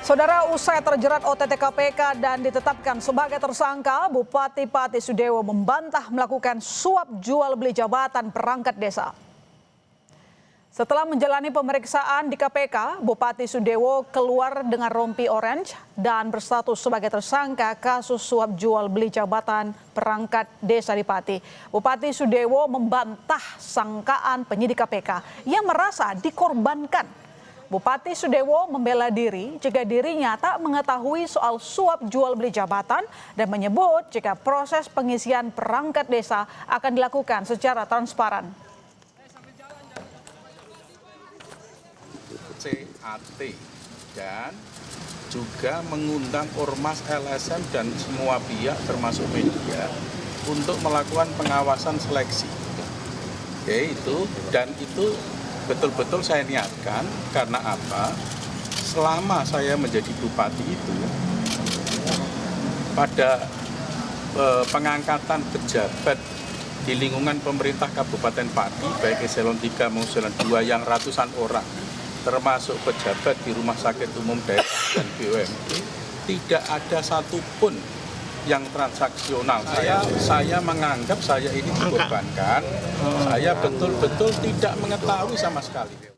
Saudara, usai terjerat OTT KPK dan ditetapkan sebagai tersangka, Bupati Pati Sudewo membantah melakukan suap jual beli jabatan perangkat desa. Setelah menjalani pemeriksaan di KPK, Bupati Sudewo keluar dengan rompi orange dan berstatus sebagai tersangka kasus suap jual beli jabatan perangkat desa di Pati. Bupati Sudewo membantah sangkaan penyidik KPK yang merasa dikorbankan. Bupati Sudewo membela diri jika dirinya tak mengetahui soal suap jual beli jabatan dan menyebut jika proses pengisian perangkat desa akan dilakukan secara transparan. CAT dan juga mengundang ormas LSM dan semua pihak termasuk media untuk melakukan pengawasan seleksi. Oke, itu betul-betul saya niatkan karena apa? Selama saya menjadi bupati itu pada pengangkatan pejabat di lingkungan pemerintah Kabupaten Pati baik eselon 3 maupun eselon 2 yang ratusan orang termasuk pejabat di Rumah Sakit Umum Daerah dan BUMD, tidak ada satupun yang transaksional. Saya menganggap saya ini dikorbankan, saya betul-betul tidak mengetahui sama sekali.